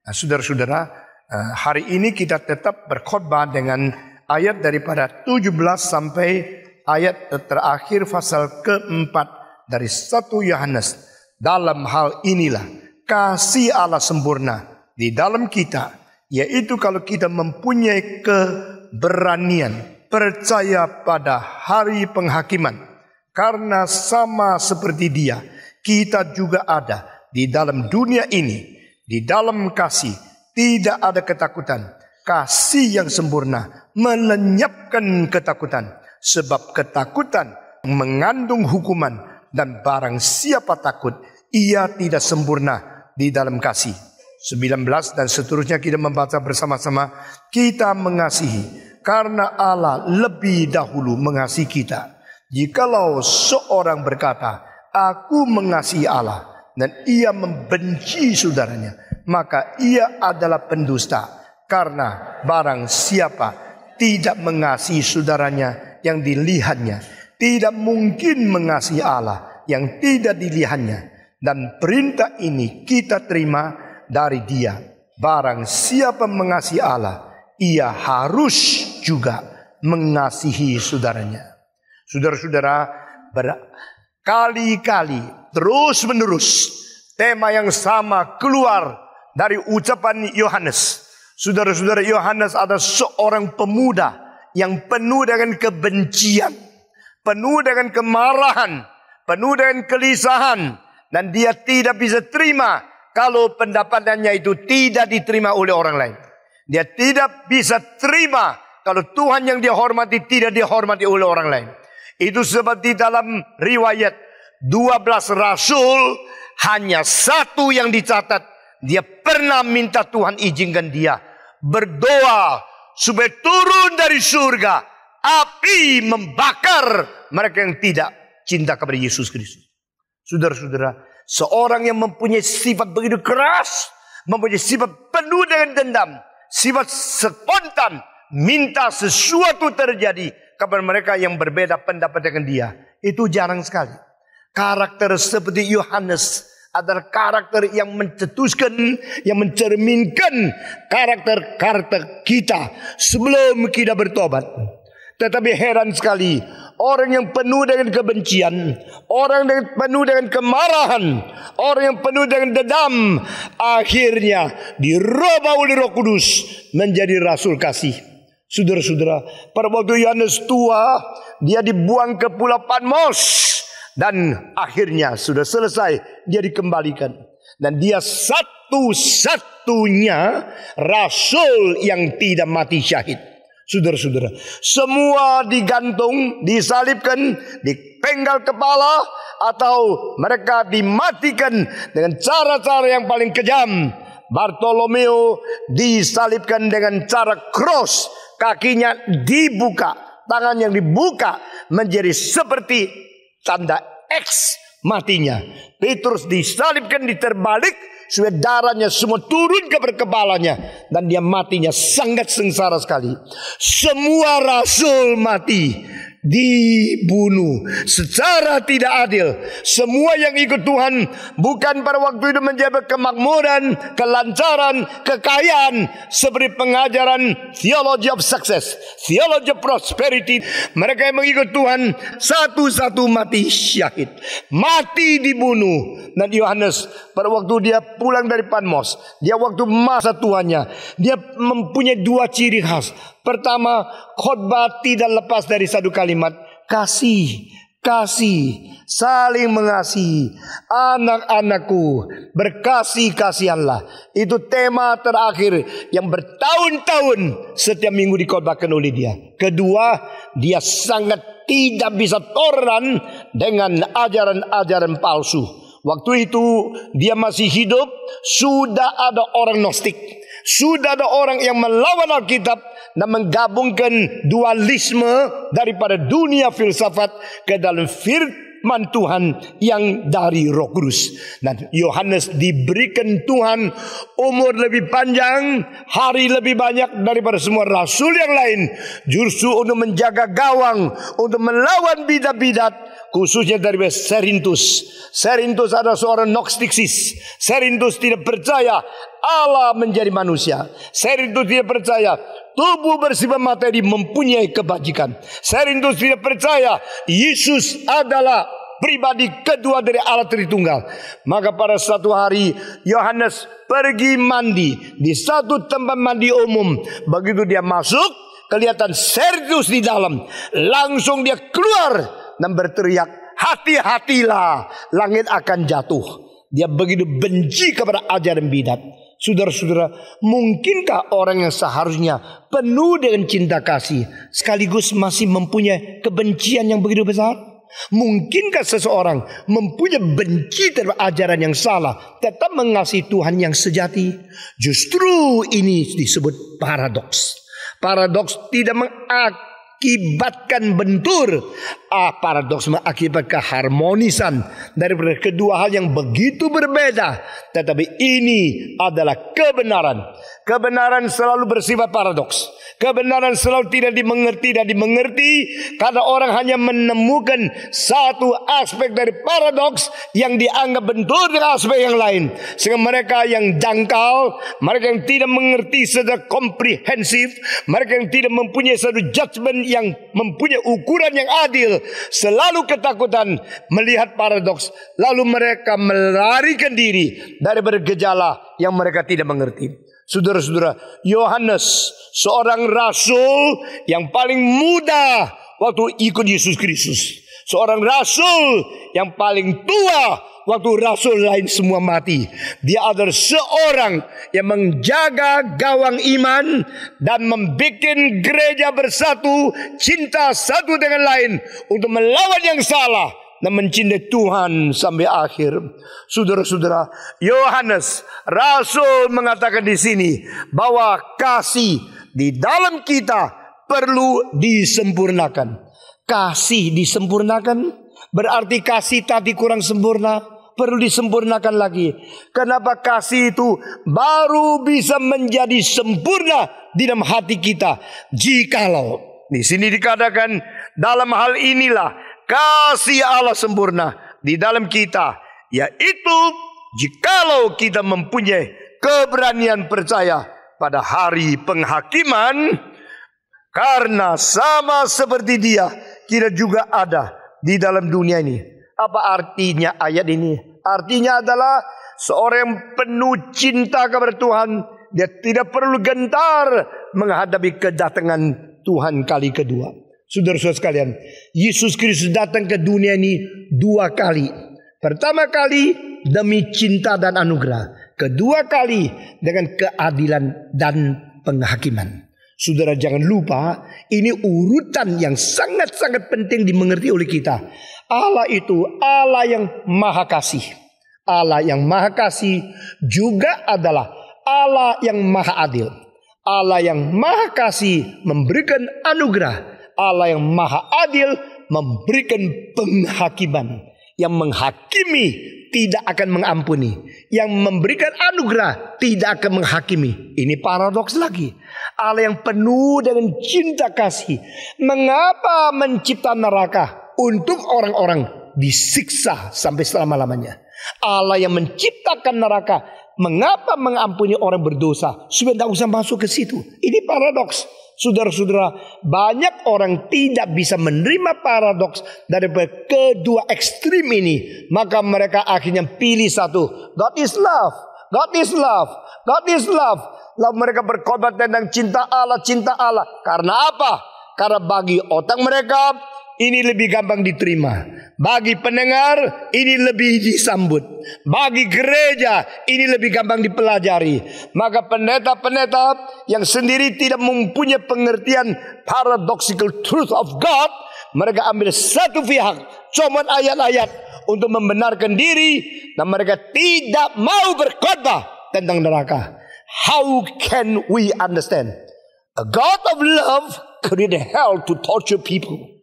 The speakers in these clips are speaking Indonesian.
Nah, saudara-saudara, hari ini kita tetap berkhotbah dengan ayat daripada 17 sampai ayat terakhir pasal keempat dari 1 Yohanes. Dalam hal inilah kasih Allah sempurna di dalam kita, yaitu kalau kita mempunyai keberanian percaya pada hari penghakiman. Karena sama seperti Dia, kita juga ada di dalam dunia ini. Di dalam kasih tidak ada ketakutan. Kasih yang sempurna melenyapkan ketakutan. Sebab ketakutan mengandung hukuman. Dan barang siapa takut, ia tidak sempurna di dalam kasih. 19 dan seterusnya kita membaca bersama-sama. Kita mengasihi karena Allah lebih dahulu mengasihi kita. Jikalau seorang berkata, aku mengasihi Allah, dan ia membenci saudaranya, maka ia adalah pendusta. Karena barang siapa tidak mengasihi saudaranya yang dilihatnya, tidak mungkin mengasihi Allah yang tidak dilihatnya. Dan perintah ini kita terima dari Dia. Barang siapa mengasihi Allah, ia harus juga mengasihi saudaranya. Saudara-saudara, berkali-kali terus-menerus tema yang sama keluar dari ucapan Yohanes. Saudara-saudara, Yohanes adalah seorang pemuda yang penuh dengan kebencian, penuh dengan kemarahan, penuh dengan kelisahan, dan dia tidak bisa terima kalau pendapatannya itu tidak diterima oleh orang lain. Dia tidak bisa terima kalau Tuhan yang dia hormati tidak dihormati oleh orang lain. Itu sebab di dalam riwayat 12 rasul hanya satu yang dicatat. Dia pernah minta Tuhan izinkan dia berdoa supaya turun dari surga api membakar mereka yang tidak cinta kepada Yesus Kristus. Saudara-saudara, seorang yang mempunyai sifat begitu keras, mempunyai sifat penuh dengan dendam, sifat spontan, minta sesuatu terjadi kepada mereka yang berbeda pendapat dengan dia, itu jarang sekali. Karakter seperti Yohanes adalah karakter yang mencetuskan, yang mencerminkan karakter kita sebelum kita bertobat. Tetapi heran sekali, orang yang penuh dengan kebencian, orang yang penuh dengan kemarahan, orang yang penuh dengan dendam, akhirnya dirubah oleh Roh Kudus menjadi rasul kasih. Saudara-saudara, pada waktu Yohanes tua, dia dibuang ke Pulau Patmos. Dan akhirnya sudah selesai, dia dikembalikan. Dan dia satu-satunya rasul yang tidak mati syahid. Saudara-saudara, semua digantung, disalibkan, dipenggal kepala, atau mereka dimatikan dengan cara-cara yang paling kejam. Bartolomeo disalibkan dengan cara cross. Kakinya dibuka, tangan yang dibuka menjadi seperti tanda X matinya. Petrus disalibkan, diterbalik supaya darahnya semua turun ke kepalanya, dan dia matinya sangat sengsara sekali. Semua rasul mati, dibunuh secara tidak adil. Semua yang ikut Tuhan bukan pada waktu itu menjaga kemakmuran, kelancaran, kekayaan, seperti pengajaran theology of success, theology of prosperity. Mereka yang mengikut Tuhan satu-satu mati syahid, mati dibunuh. Dan Yohanes pada waktu dia pulang dari Patmos, dia waktu masa tuanya, dia mempunyai dua ciri khas. Pertama, khotbah tidak lepas dari satu kalimat, kasih, kasih, saling mengasihi. Anak-anakku, berkasih-kasihanlah. Itu tema terakhir yang bertahun-tahun setiap minggu dikhotbahkan oleh dia. Kedua, dia sangat tidak bisa toleran dengan ajaran-ajaran palsu. Waktu itu dia masih hidup, sudah ada orang Gnostik, sudah ada orang yang melawan Alkitab dan menggabungkan dualisme daripada dunia filsafat ke dalam firman Tuhan yang dari Roh Kudus. Dan Yohanes diberikan Tuhan umur lebih panjang, hari lebih banyak daripada semua rasul yang lain, justru untuk menjaga gawang, untuk melawan bidat-bidat, khususnya dari Serintus. Serintus adalah seorang Gnostikis. Serintus tidak percaya Allah menjadi manusia. Serintus tidak percaya tubuh bersifat materi mempunyai kebajikan. Serintus tidak percaya Yesus adalah pribadi kedua dari Allah Tritunggal. Maka pada satu hari Yohanes pergi mandi di satu tempat mandi umum. Begitu dia masuk, kelihatan Serintus di dalam. Langsung dia keluar dan berteriak, hati-hatilah, langit akan jatuh. Dia begitu benci kepada ajaran bidat. Saudara-saudara, mungkinkah orang yang seharusnya penuh dengan cinta kasih sekaligus masih mempunyai kebencian yang begitu besar? Mungkinkah seseorang mempunyai benci terhadap ajaran yang salah tetap mengasihi Tuhan yang sejati? Justru ini disebut paradoks. Paradoks tidak mengakibatkan bentur. Paradoks mengakibatkan keharmonisan daripada kedua hal yang begitu berbeda. Tetapi ini adalah kebenaran. Kebenaran selalu bersifat paradoks. Kebenaran selalu tidak dimengerti dan dimengerti karena orang hanya menemukan satu aspek dari paradoks yang dianggap bentur dengan aspek yang lain. Sehingga mereka yang dangkal, mereka yang tidak mengerti secara komprehensif, mereka yang tidak mempunyai satu judgment yang mempunyai ukuran yang adil, selalu ketakutan melihat paradoks. Lalu mereka melarikan diri daripada gejala yang mereka tidak mengerti. Saudara-saudara, Yohanes seorang rasul yang paling muda waktu ikut Yesus Kristus. Seorang rasul yang paling tua waktu rasul lain semua mati. Dia adalah seorang yang menjaga gawang iman dan membuat gereja bersatu, cinta satu dengan lain untuk melawan yang salah dan mencintai Tuhan sampai akhir. Saudara-saudara, Yohanes rasul mengatakan di sini bahwa kasih di dalam kita perlu disempurnakan. Kasih disempurnakan berarti kasih tadi kurang sempurna, perlu disempurnakan lagi. Kenapa kasih itu baru bisa menjadi sempurna di dalam hati kita? Jikalau di sini dikatakan dalam hal inilah kasih Allah sempurna di dalam kita, yaitu jikalau kita mempunyai keberanian percaya pada hari penghakiman, karena sama seperti Dia kita juga ada di dalam dunia ini. Apa artinya ayat ini? Artinya adalah seorang yang penuh cinta kepada Tuhan, dia tidak perlu gentar menghadapi kedatangan Tuhan kali kedua. Saudara-saudara sekalian, Yesus Kristus datang ke dunia ini 2 kali. Pertama kali demi cinta dan anugerah. Kedua kali dengan keadilan dan penghakiman. Saudara jangan lupa, ini urutan yang sangat-sangat penting dimengerti oleh kita. Allah itu Allah yang maha kasih. Allah yang maha kasih juga adalah Allah yang maha adil. Allah yang maha kasih memberikan anugerah. Allah yang maha adil memberikan penghakiman. Yang menghakimi tidak akan mengampuni. Yang memberikan anugerah tidak akan menghakimi. Ini paradoks lagi. Allah yang penuh dengan cinta kasih, mengapa mencipta neraka untuk orang-orang disiksa sampai selama-lamanya? Allah yang menciptakan neraka, mengapa mengampuni orang berdosa supaya tidak usah masuk ke situ? Ini paradoks. Saudara-saudara, banyak orang tidak bisa menerima paradoks daripada kedua ekstrim ini. Maka mereka akhirnya pilih satu. God is love. God is love. God is love. Lalu mereka berkhotbah tentang cinta Allah, cinta Allah. Karena apa? Karena bagi otak mereka ini lebih gampang diterima. Bagi pendengar ini lebih disambut. Bagi gereja ini lebih gampang dipelajari. Maka pendeta-pendeta yang sendiri tidak mempunyai pengertian paradoxical truth of God, mereka ambil satu pihak, cuma ayat-ayat untuk membenarkan diri, dan mereka tidak mau berkhotbah tentang neraka. How can we understand a God of love created hell to torture people?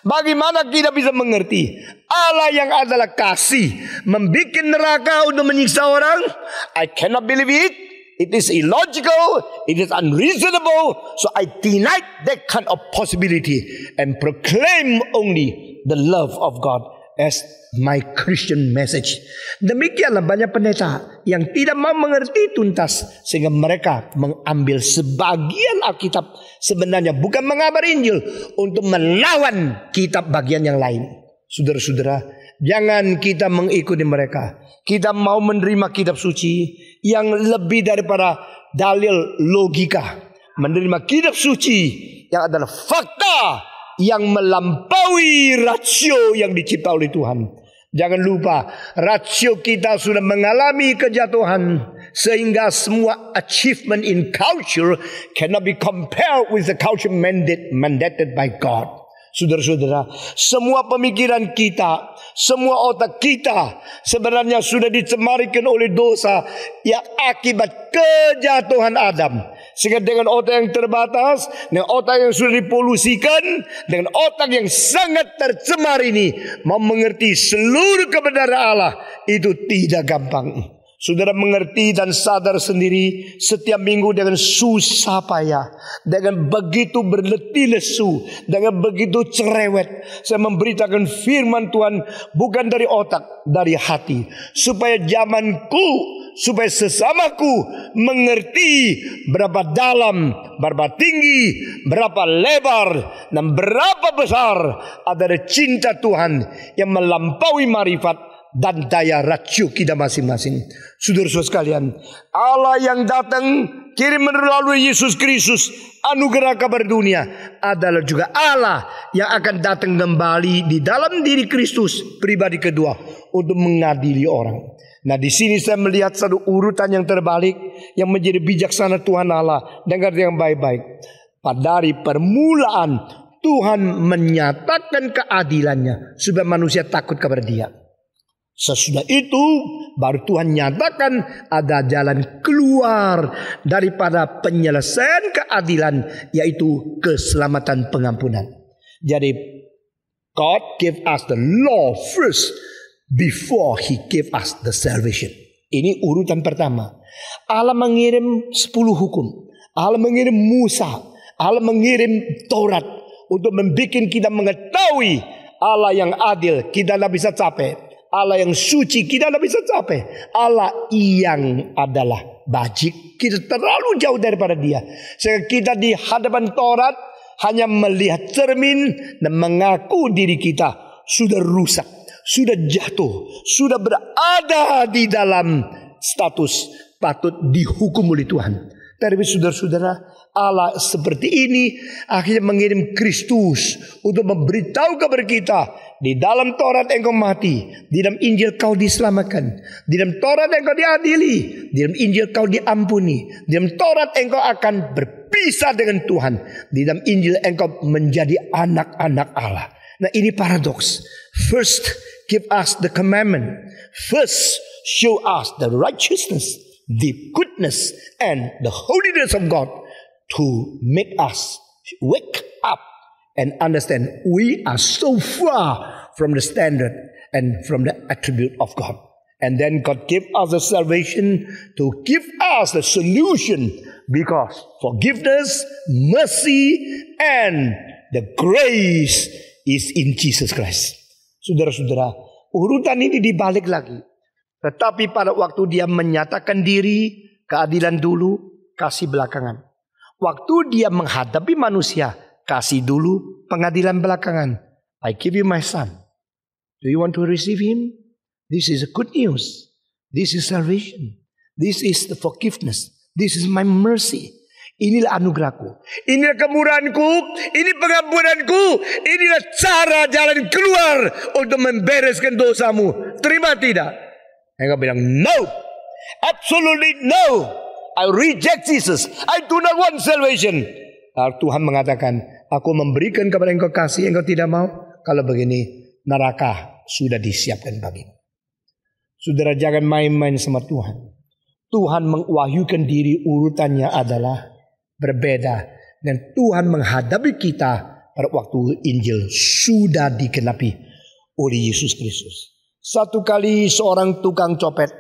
Bagaimana kita bisa mengerti Allah yang adalah kasih membuat neraka untuk menyiksa orang? I cannot believe it. It is illogical. It is unreasonable. So I deny that kind of possibility and proclaim only the love of God. as my Christian message. Demikianlah banyak pendeta yang tidak mau mengerti tuntas sehingga mereka mengambil sebagian Alkitab, sebenarnya bukan mengabar Injil, untuk melawan kitab bagian yang lain. Saudara-saudara, jangan kita mengikuti mereka. Kita mau menerima kitab suci yang lebih daripada dalil logika. Menerima kitab suci yang adalah fakta yang melampaui rasio yang dicipta oleh Tuhan. Jangan lupa, rasio kita sudah mengalami kejatuhan, sehingga semua achievement in culture cannot be compared with the culture mandated by God. Saudara-saudara, semua pemikiran kita, semua otak kita sebenarnya sudah dicemarikan oleh dosa yang akibat kejatuhan Adam. Sehingga dengan otak yang terbatas, dengan otak yang sudah dipolusikan, dengan otak yang sangat tercemar ini, mau mengerti seluruh kebenaran Allah itu tidak gampang. Saudara mengerti dan sadar sendiri, setiap minggu dengan susah payah, dengan begitu berletih lesu, dengan begitu cerewet, saya memberitakan firman Tuhan bukan dari otak, dari hati, supaya zamanku, supaya sesamaku mengerti berapa dalam, berapa tinggi, berapa lebar, dan berapa besar adalah cinta Tuhan yang melampaui marifat dan daya rasio kita masing-masing. Saudara-saudara sekalian, Allah yang datang kirim melalui Yesus Kristus anugerah kabar dunia adalah juga Allah yang akan datang kembali di dalam diri Kristus pribadi kedua untuk mengadili orang. Nah, di sini saya melihat satu urutan yang terbalik yang menjadi bijaksana Tuhan Allah. Dengar yang baik-baik. Dari permulaan Tuhan menyatakan keadilannya supaya manusia takut kepada Dia. Sesudah itu baru Tuhan nyatakan ada jalan keluar daripada penyelesaian keadilan, yaitu keselamatan pengampunan. Jadi God gave us the law first before He gave us the salvation. Ini urutan pertama. Allah mengirim 10 hukum. Allah mengirim Musa. Allah mengirim Taurat untuk membuat kita mengetahui Allah yang adil kita tidak bisa capai. Allah yang suci kita tidak bisa capai. Allah yang adalah bajik kita terlalu jauh daripada Dia. Sehingga kita di hadapan Taurat hanya melihat cermin dan mengaku diri kita sudah rusak, sudah jatuh, sudah berada di dalam status patut dihukum oleh Tuhan. Tapi saudara-saudara, Allah seperti ini akhirnya mengirim Kristus untuk memberitahu kepada kita, di dalam Taurat engkau mati, di dalam Injil kau diselamatkan, di dalam Taurat engkau diadili, di dalam Injil kau diampuni, di dalam Taurat engkau akan berpisah dengan Tuhan, di dalam Injil engkau menjadi anak-anak Allah. Nah, ini paradoks. First give us the commandment. First show us the righteousness, the goodness, and the holiness of God to make us wake up and understand we are so far from the standard and from the attribute of God. And then God gave us the salvation to give us the solution, because forgiveness, mercy, and the grace is in Jesus Christ. Saudara-saudara, urutan ini dibalik lagi. Tetapi pada waktu Dia menyatakan diri, keadilan dulu, kasih belakangan. Waktu Dia menghadapi manusia, kasih dulu, pengadilan belakangan. I give you my son. Do you want to receive him? This is good news. This is salvation. This is the forgiveness. This is my mercy. Inilah anugerahku. Inilah kemurahanku. Ini pengampunanku. Inilah cara jalan keluar untuk membereskan dosamu. Terima tidak? Engkau bilang, no. Absolutely no. I reject Jesus. I do not want salvation. Lalu Tuhan mengatakan, aku memberikan kepada engkau kasih, engkau tidak mau. Kalau begini, neraka sudah disiapkan bagimu. Saudara, jangan main-main sama Tuhan. Tuhan mengwahyukan diri, urutannya adalah berbeda. Dan Tuhan menghadapi kita pada waktu Injil sudah digenapi oleh Yesus Kristus. Satu kali seorang tukang copet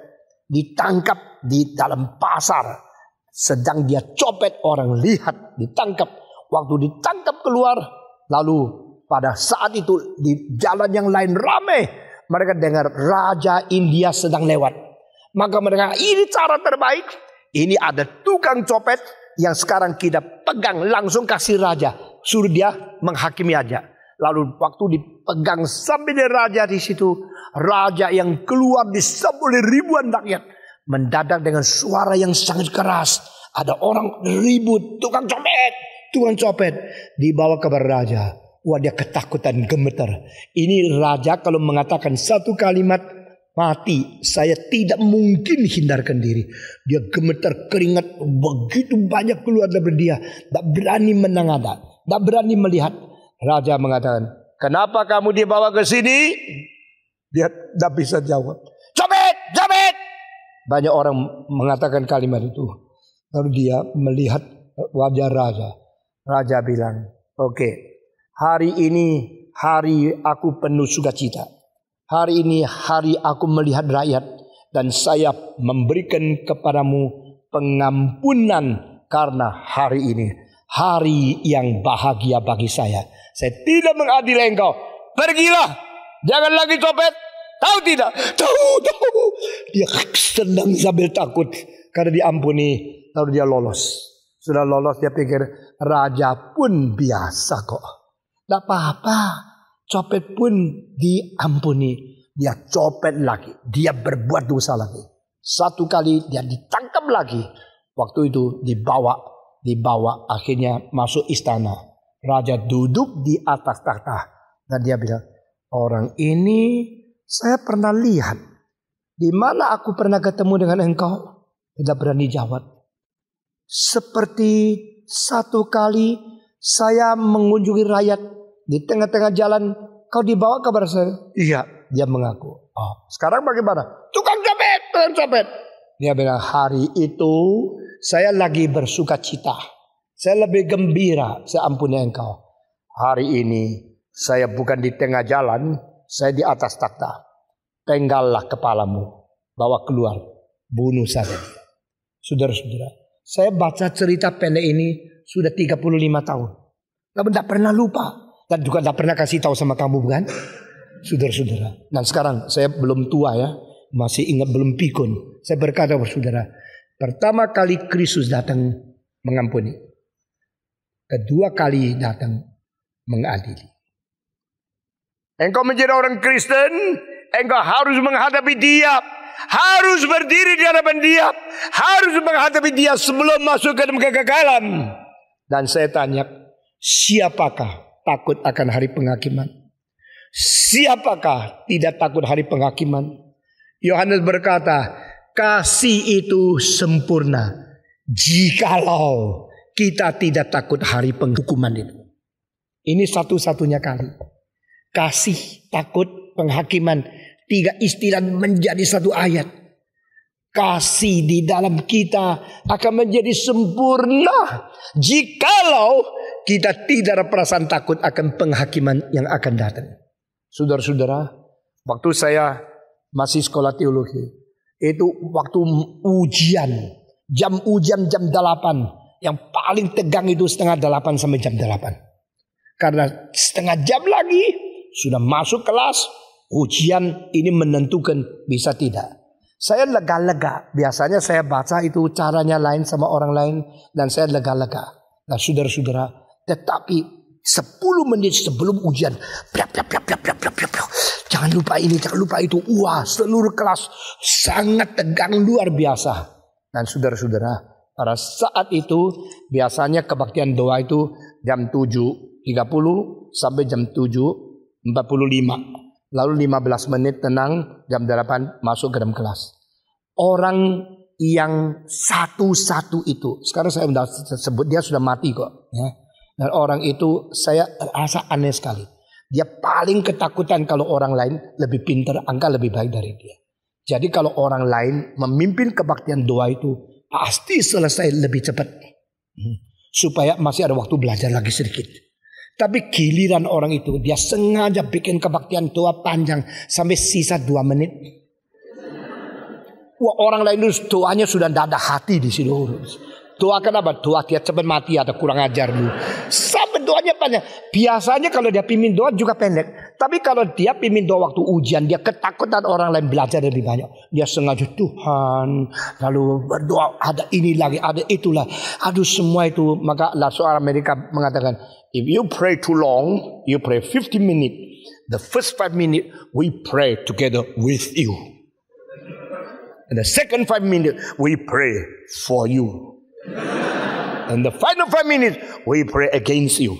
ditangkap di dalam pasar. Sedang dia copet, orang lihat, ditangkap. Waktu ditangkap keluar, lalu pada saat itu di jalan yang lain ramai. mereka dengar Raja India sedang lewat. Maka mereka, ini cara terbaik. Ini ada tukang copet yang sekarang kita pegang, langsung kasih raja. Suruh dia menghakimi aja. Lalu waktu dipegang sampai raja di situ, raja yang keluar disambut oleh ribuan rakyat. Mendadak dengan suara yang sangat keras, ada orang ribut, tukang copet dibawa ke raja. Wah, dia ketakutan, gemeter. Ini raja kalau mengatakan satu kalimat mati, saya tidak mungkin hindarkan diri. Dia gemeter, keringat begitu banyak keluar dari dia. Tak berani menengadah, tak berani melihat. Raja mengatakan, kenapa kamu dibawa ke sini? Dia tak bisa jawab. Copet! Banyak orang mengatakan kalimat itu. Lalu dia melihat wajah raja. Raja bilang, oke, hari ini hari aku penuh sukacita. Hari ini hari aku melihat rakyat. Dan saya memberikan kepadamu pengampunan karena hari ini. Hari yang bahagia bagi saya. Saya tidak mengadili engkau. Pergilah. Jangan lagi copet. Tahu tidak? Tahu. Dia senang sambil takut. Karena diampuni. Lalu dia lolos. Sudah lolos dia pikir raja pun biasa kok. Tidak apa-apa. Copet pun diampuni. Dia copet lagi. Dia berbuat dosa lagi. Satu kali dia ditangkap lagi. Waktu itu dibawa akhirnya masuk istana. Raja duduk di atas takhta. Dan dia bilang, orang ini saya pernah lihat. Di mana aku pernah ketemu dengan engkau? Tidak berani jawab. Seperti satu kali saya mengunjungi rakyat. Di tengah-tengah jalan kau dibawa kabar saya. Iya, dia mengaku. Oh, sekarang bagaimana? Tukang copet. Dia bilang, hari itu saya lagi bersuka cita. Saya lebih gembira, saya ampuni engkau. Hari ini saya bukan di tengah jalan, saya di atas takhta. Penggallah kepalamu, bawa keluar, bunuh saja dia. Saudara-saudara, saya baca cerita pendek ini sudah 35 tahun. Tapi tidak pernah lupa. Dan juga tidak pernah kasih tahu sama kamu, bukan? Saudara-saudara. Dan sekarang saya belum tua ya. Masih ingat belum pikun. Saya berkata kepada saudara. Pertama kali Kristus datang mengampuni. Kedua kali datang mengadili. Engkau menjadi orang Kristen. Engkau harus menghadapi dia. Harus berdiri di hadapan dia. Harus menghadapi dia sebelum masuk ke dalam kegagalan. Dan saya tanya. Siapakah takut akan hari penghakiman? Siapakah tidak takut hari penghakiman? Yohanes berkata, kasih itu sempurna jikalau kita tidak takut hari penghukuman itu. Ini satu-satunya kali. Kasih, takut, penghakiman. 3 istilah menjadi satu ayat. Kasih di dalam kita akan menjadi sempurna jikalau kita tidak ada perasaan takut akan penghakiman yang akan datang. Saudara-saudara, waktu saya masih sekolah teologi, itu waktu ujian, jam 8, yang paling tegang itu 7:30 sampai jam 8. Karena setengah jam lagi sudah masuk kelas, ujian ini menentukan bisa tidak. Saya lega-lega, biasanya saya baca itu caranya lain sama orang lain dan saya lega-lega. Nah saudara-saudara, tetapi 10 menit sebelum ujian, jangan lupa ini, jangan lupa itu. Wah, seluruh kelas sangat tegang luar biasa. Dan saudara-saudara, pada saat itu biasanya kebaktian doa itu jam 7:30 sampai jam 7:45. Lalu 15 menit tenang, jam 8 masuk ke dalam kelas. Orang yang satu-satu itu, sekarang saya sudah sebut dia sudah mati kok. Ya. Dan orang itu saya rasa aneh sekali. Dia paling ketakutan kalau orang lain lebih pintar, angka lebih baik dari dia. Jadi kalau orang lain memimpin kebaktian doa itu, pasti selesai lebih cepat. Supaya masih ada waktu belajar lagi sedikit. Tapi giliran orang itu, dia sengaja bikin kebaktian doa panjang sampai sisa 2 menit. Wah, orang lain itu doanya sudah tidak ada hati di sini. Doakan apa? Doa dia cepat mati atau kurang ajar dulu. Sampai doanya panjang. Biasanya kalau dia pimpin doa juga pendek. Tapi kalau dia pimpin doa waktu ujian, dia ketakutan orang lain belajar lebih banyak. Dia sengaja Tuhan, lalu berdoa ada ini lagi, ada itulah. Aduh semua itu. Maka seorang Amerika mengatakan, if you pray too long, you pray 50 minutes. The first 5 minutes we pray together with you. And the second 5 minutes we pray for you. And the final 5 minutes we pray against you.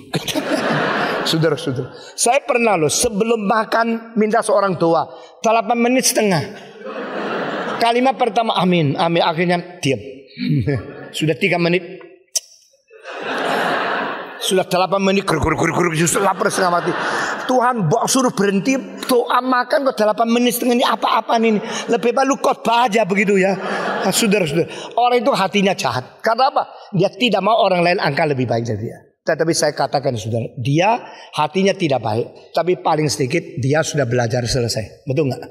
Saudara-saudara, saya pernah loh sebelum makan minta seorang tua 8 menit setengah. Kalimat pertama amin, amin, akhirnya diam. Sudah 3 menit. Sudah 8 menit justru lapar setengah mati. Tuhan suruh berhenti doa makan kok 8 menit setengah ini apa-apa ini. Lebih baik lu khotbah aja begitu ya. Saudara-saudara, orang itu hatinya jahat. Karena apa? Dia tidak mau orang lain angka lebih baik dari dia. Tetapi saya katakan saudara, dia hatinya tidak baik, tapi paling sedikit dia sudah belajar selesai. Betul nggak?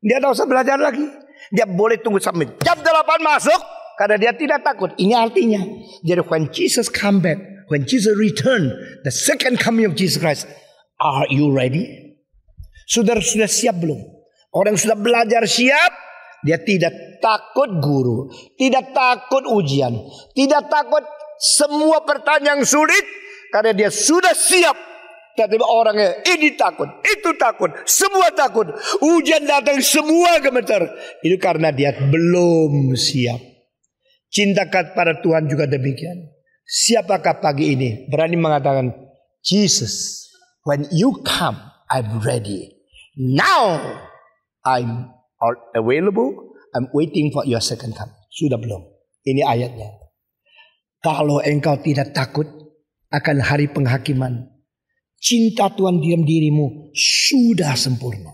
Dia tidak usah belajar lagi. Dia boleh tunggu sampai jam 8 masuk karena dia tidak takut. Ini artinya. Jadi when Jesus come back, when Jesus return, the second coming of Jesus Christ, are you ready? Saudara sudah siap belum? Orang yang sudah belajar siap, dia tidak takut guru, tidak takut ujian, tidak takut semua pertanyaan sulit, karena dia sudah siap. Tapi orangnya ini takut, itu takut, semua takut. Ujian datang semua gemetar. Itu karena dia belum siap. Cinta pada Tuhan juga demikian. Siapakah pagi ini berani mengatakan, Jesus, when you come, I'm ready. Now I'm available. I'm waiting for your second come. Sudah belum? Ini ayatnya. Kalau engkau tidak takut akan hari penghakiman, cinta Tuhan diam dirimu sudah sempurna.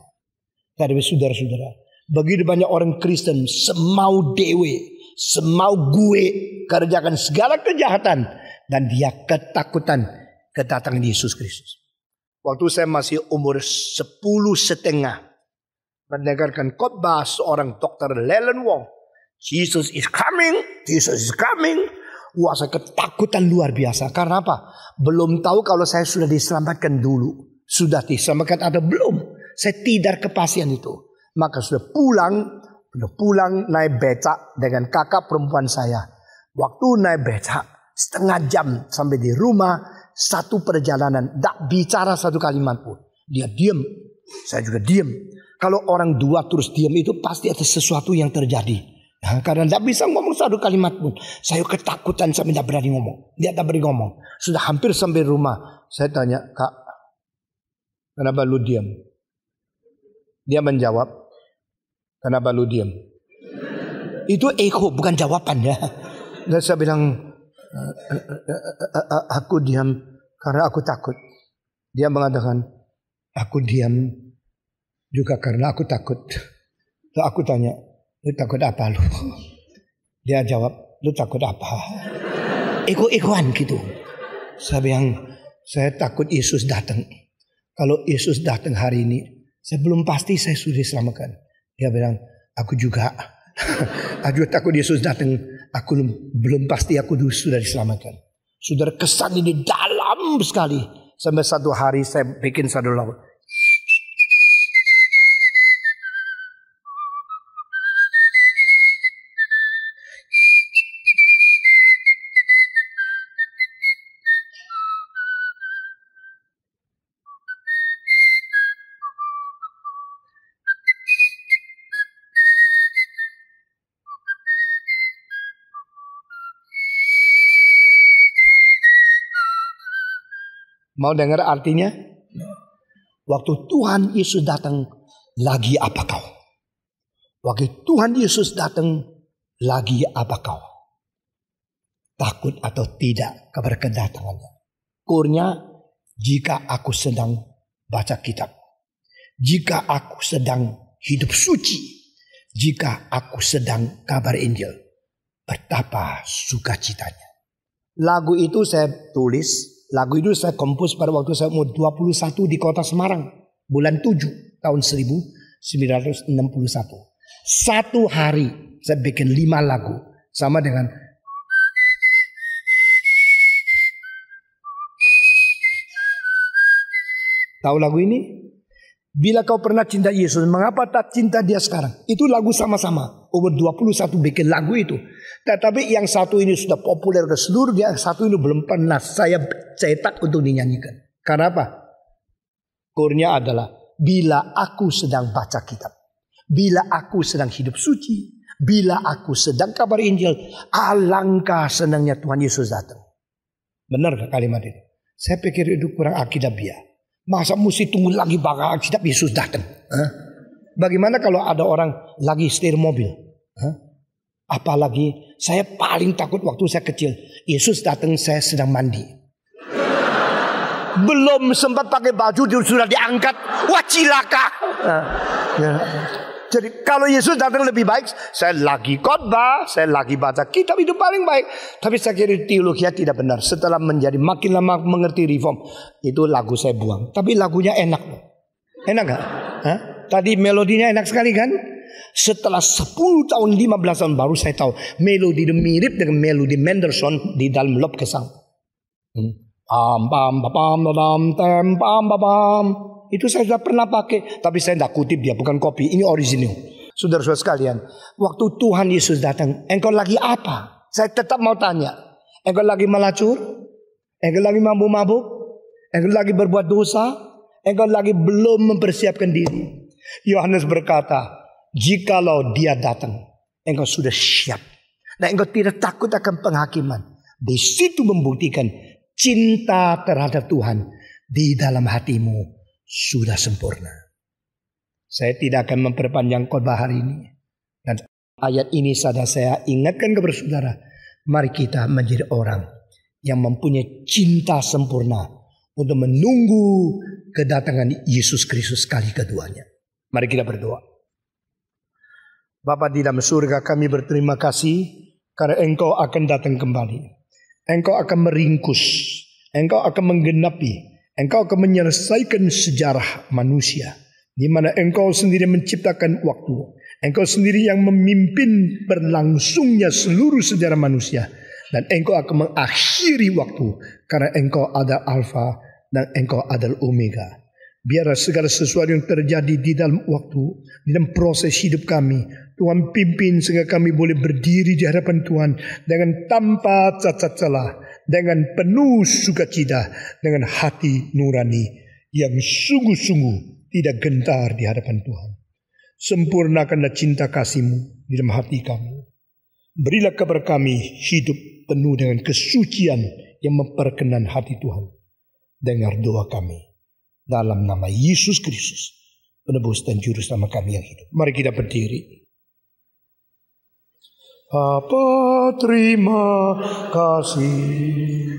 Tapi saudara-saudara, begitu banyak orang Kristen semau dewe, semau gue kerjakan segala kejahatan, dan dia ketakutan kedatangan Yesus Kristus. Waktu saya masih umur 10,5, mendengarkan khotbah seorang dokter Leland Wong, Jesus is coming, Jesus is coming. Wah, saya ketakutan luar biasa. Karena apa? Belum tahu kalau saya sudah diselamatkan dulu. Sudah diselamatkan atau belum. Saya tidar kepastian itu. Maka sudah pulang naik becak dengan kakak perempuan saya. Waktu naik becak setengah jam sampai di rumah, satu perjalanan, tak bicara satu kalimat pun. Dia diam, saya juga diam. Kalau orang dua terus diam itu pasti ada sesuatu yang terjadi. Nah, karena tidak bisa ngomong satu kalimat pun. Saya ketakutan sampai tidak berani ngomong. Dia tak berani ngomong. Sudah hampir sampai rumah. Saya tanya, Kak, kenapa lu diam? Dia menjawab, kenapa lu diam? Itu ego, bukan jawaban ya. Dan saya bilang, aku diam karena aku takut. Dia mengatakan, aku diam juga karena aku takut. Lalu aku tanya, lu takut apa lu? Dia jawab, lu takut apa? Ego-egoan gitu. Saya bilang, saya takut Yesus datang. Kalau Yesus datang hari ini, saya belum pasti saya sudah diselamatkan. Dia bilang, aku juga. Aku takut Yesus datang. Aku belum pasti aku sudah diselamatkan. Saudara, kesan ini dalam sekali. Sampai satu hari saya bikin satu lagu. Mau dengar artinya? Waktu Tuhan Yesus datang, lagi apa kau? Waktu Tuhan Yesus datang, lagi apa kau? Takut atau tidak kepada kedatangannya? Ukurnya, jika aku sedang baca kitab, jika aku sedang hidup suci, jika aku sedang kabar Injil, betapa sukacitanya. Lagu itu saya tulis. Lagu itu saya kompos pada waktu saya umur 21 di kota Semarang. Bulan 7 tahun 1961. Satu hari saya bikin 5 lagu. Sama dengan Tahu lagu ini? Bila kau pernah cinta Yesus, mengapa tak cinta dia sekarang? Itu lagu sama-sama. Over 21 bikin lagu itu. Tetapi yang satu ini sudah populer ke seluruh, yang satu ini belum pernah saya cetak untuk dinyanyikan. Karena apa? Kurnya adalah bila aku sedang baca kitab, bila aku sedang hidup suci, bila aku sedang kabar Injil, alangkah senangnya Tuhan Yesus datang. Benar gak kalimat itu? Saya pikir itu kurang akidabiah. Masa mesti tunggu lagi bakal Alkitab Yesus datang? Bagaimana kalau ada orang lagi setir mobil? Apalagi saya paling takut waktu saya kecil. Yesus datang saya sedang mandi. Belum sempat pakai baju sudah diangkat. Wah cilaka. Jadi kalau Yesus datang lebih baik, saya lagi khotbah, saya lagi baca kitab, itu paling baik. Tapi saya kira teologi tidak benar. Setelah menjadi makin lama mengerti reform, itu lagu saya buang. Tapi lagunya enak. Enak gak? Tadi melodinya enak sekali kan? Setelah 10 tahun, 15 tahun baru saya tahu melodi itu mirip dengan melodi Mendelssohn di dalam Lob Gesang. Pam pam pam pam pam pam pam. Itu saya sudah pernah pakai, tapi saya tidak kutip dia, bukan kopi. Ini original. Saudara-saudara sekalian, waktu Tuhan Yesus datang, engkau lagi apa? Saya tetap mau tanya. Engkau lagi melacur? Engkau lagi mabuk-mabuk? Engkau lagi berbuat dosa? Engkau lagi belum mempersiapkan diri? Yohanes berkata, jikalau dia datang, engkau sudah siap. Dan engkau tidak takut akan penghakiman. Di situ membuktikan cinta terhadap Tuhan di dalam hatimu sudah sempurna. Saya tidak akan memperpanjang khotbah hari ini. Dan ayat ini saja saya ingatkan kepada saudara. Mari kita menjadi orang yang mempunyai cinta sempurna untuk menunggu kedatangan Yesus Kristus kali keduanya. Mari kita berdoa. Bapa di dalam surga, kami berterima kasih karena Engkau akan datang kembali. Engkau akan meringkus, Engkau akan menggenapi, Engkau akan menyelesaikan sejarah manusia, di mana Engkau sendiri menciptakan waktu. Engkau sendiri yang memimpin berlangsungnya seluruh sejarah manusia. Dan Engkau akan mengakhiri waktu, karena Engkau adalah Alfa dan Engkau adalah Omega. Biarlah segala sesuatu yang terjadi di dalam waktu, di dalam proses hidup kami, Tuhan pimpin sehingga kami boleh berdiri di hadapan Tuhan dengan tanpa cacat celah, dengan penuh sukacita, dengan hati nurani yang sungguh-sungguh tidak gentar di hadapan Tuhan. Sempurnakanlah cinta kasih-Mu di dalam hati kami. Berilah kepada kami hidup penuh dengan kesucian yang memperkenan hati Tuhan. Dengar doa kami dalam nama Yesus Kristus, penebus dan juru selamat kami yang hidup. Mari kita berdiri. Bapa terima kasih,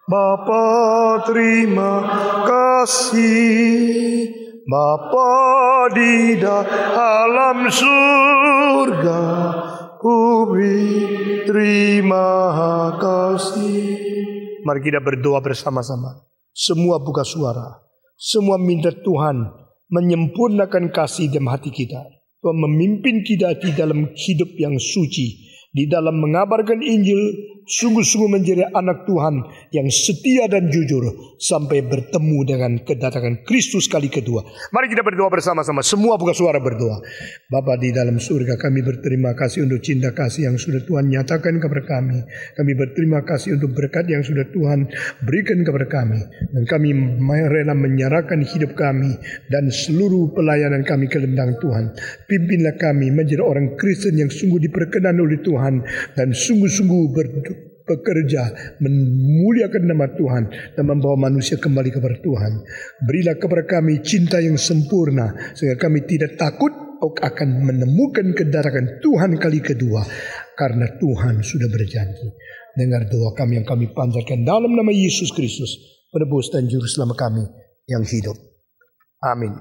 Bapa terima kasih, Bapa di dalam surga, bumi terima kasih. Mari kita berdoa bersama-sama. Semua buka suara, semua minta Tuhan menyempurnakan kasih dalam hati kita. Tuhan memimpin kita di dalam hidup yang suci, di dalam mengabarkan Injil, sungguh-sungguh menjadi anak Tuhan yang setia dan jujur sampai bertemu dengan kedatangan Kristus kali kedua. Mari kita berdoa bersama-sama. Semua buka suara berdoa. Bapa di dalam surga, kami berterima kasih untuk cinta kasih yang sudah Tuhan nyatakan kepada kami. Kami berterima kasih untuk berkat yang sudah Tuhan berikan kepada kami. Dan kami rela menyerahkan hidup kami dan seluruh pelayanan kami ke dalam Tuhan. Pimpinlah kami menjadi orang Kristen yang sungguh diperkenan oleh Tuhan dan sungguh-sungguh bekerja memuliakan nama Tuhan dan membawa manusia kembali kepada Tuhan. Berilah kepada kami cinta yang sempurna sehingga kami tidak takut akan menemukan kedatangan Tuhan kali kedua, karena Tuhan sudah berjanji. Dengar doa kami yang kami panjatkan dalam nama Yesus Kristus, penebus dan juru selamat kami yang hidup. Amin.